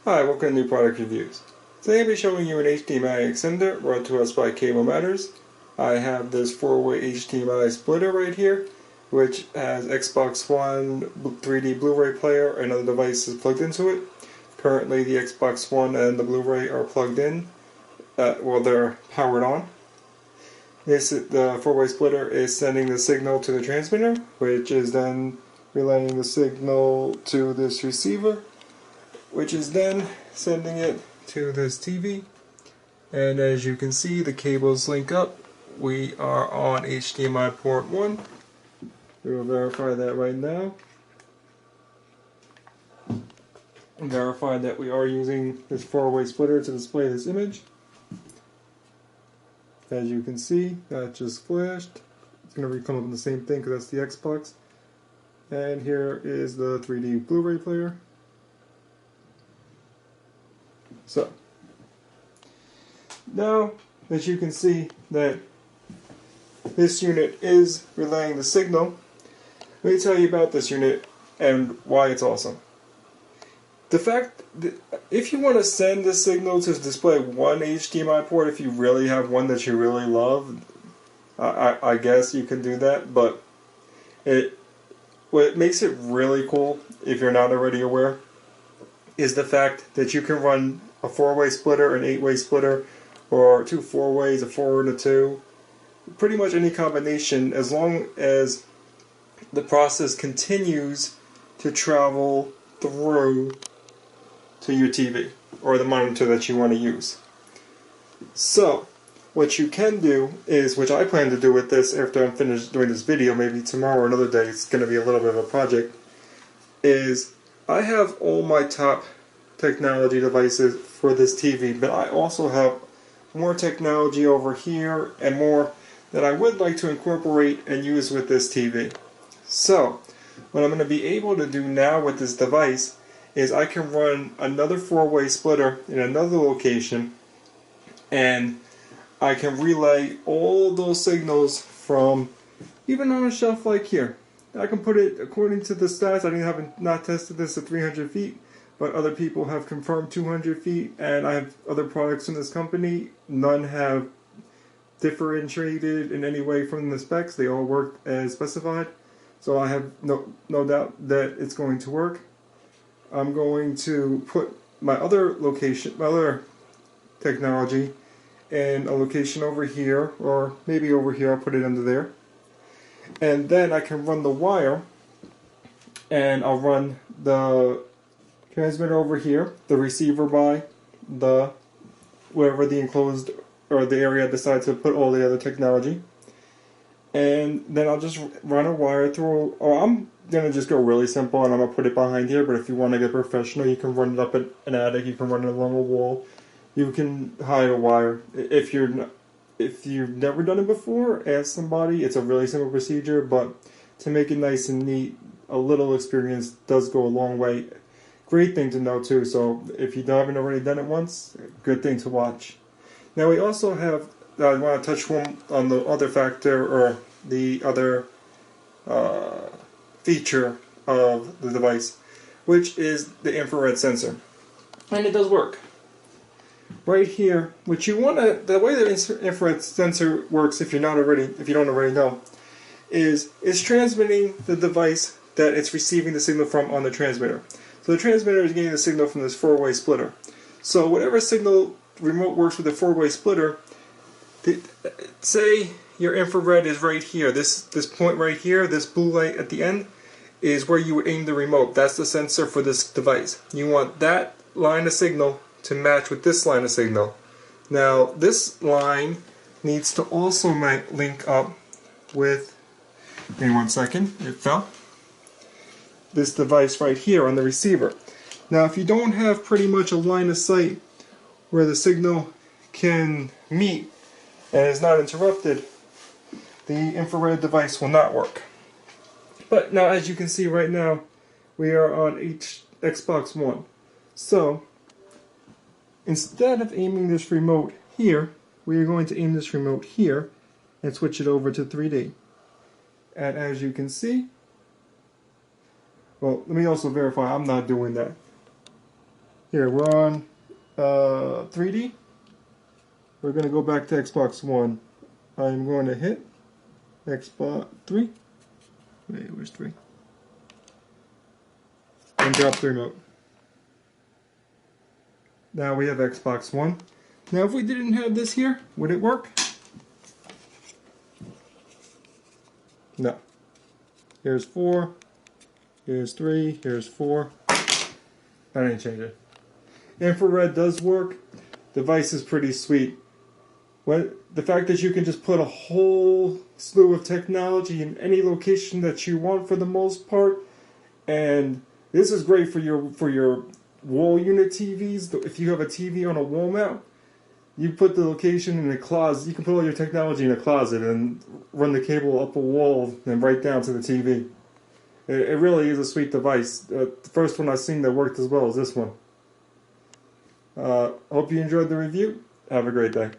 Hi, welcome to New Product Reviews. Today I'll be showing you an HDMI extender brought to us by Cable Matters. I have this 4-way HDMI splitter right here, which has Xbox One 3D Blu-ray player and other devices plugged into it. Currently the Xbox One and the Blu-ray are plugged in, they're powered on. The 4-way splitter is sending the signal to the transmitter, which is then relaying the signal to this receiver, which is then sending it to this TV. And as you can see, the cables link up. We are on HDMI port 1. We will verify that right now. Verify that we are using this 4-way splitter to display this image. As you can see, that just flashed. It's going to come up in the same thing because that's the Xbox. And here is the 3D Blu-ray player. So, now as you can see that this unit is relaying the signal, let me tell you about this unit and why it's awesome. The fact that if you want to send the signal to display one HDMI port, if you really have one that you really love, I guess you can do that, but what makes it really cool, if you're not already aware, is the fact that you can run a 4-way splitter, an 8-way splitter, or 2 4-ways, a 4 and a 2. Pretty much any combination, as long as the process continues to travel through to your TV, or the monitor that you want to use. So, what you can do is, which I plan to do with this after I'm finished doing this video, maybe tomorrow or another day, it's going to be a little bit of a project, is I have all my top technology devices for this TV, but I also have more technology over here and more that I would like to incorporate and use with this TV. So, what I'm going to be able to do now with this device is I can run another 4-way splitter in another location, and I can relay all those signals from even on a shelf like here. I can put it according to the stats. I have not tested this at 300 feet, but other people have confirmed 200 feet, and I have other products from this company. None have differentiated in any way from the specs. They all work as specified, so I have no doubt that it's going to work. I'm going to put my other location, my other technology, in a location over here, or maybe over here. I'll put it under there. And then I can run the wire, and I'll run the transmitter over here, the receiver by the wherever the enclosed or the area decides to put all the other technology. And then I'll just run a wire through, or I'm going to just go really simple and I'm going to put it behind here, but if you want to get professional, you can run it up an attic, you can run it along a wall, you can hide a wire. If you've never done it before, ask somebody. It's a really simple procedure, but to make it nice and neat, a little experience does go a long way. Great thing to know too, so if you haven't already done it once, good thing to watch. Now we also have, I want to touch on the other factor, or the other feature of the device, which is the infrared sensor. And it does work. Right here, which you want to, the way the infrared sensor works, if you don't already know, is it's transmitting the device that it's receiving the signal from on the transmitter. So the transmitter is getting the signal from this 4-way splitter. So whatever signal remote works with the 4-way splitter, say your infrared is right here, this point right here, this blue light at the end, is where you would aim the remote. That's the sensor for this device. You want that line of signal to match with this line of signal. Now this line needs to also link up with, give me 1 second, it fell, this device right here on the receiver. Now if you don't have pretty much a line of sight where the signal can meet and is not interrupted, the infrared device will not work. But now as you can see right now, we are on Xbox One. So instead of aiming this remote here, we are going to aim this remote here and switch it over to 3D. And as you can see, well, let me also verify I'm not doing that. Here, we're on 3D. We're going to go back to Xbox One. I'm going to hit Xbox 3. Wait, where's 3? And drop the remote. Now we have Xbox One. Now if we didn't have this here, would it work? No. Here's 4. Here's 3. Here's 4. I didn't change it. Infrared does work. Device is pretty sweet. The fact that you can just put a whole slew of technology in any location that you want for the most part, and this is great for your wall unit TVs. If you have a TV on a wall mount, you put the location in the closet. You can put all your technology in a closet and run the cable up a wall and right down to the TV. It really is a sweet device. The first one I've seen that worked as well as this one. Hope you enjoyed the review. Have a great day.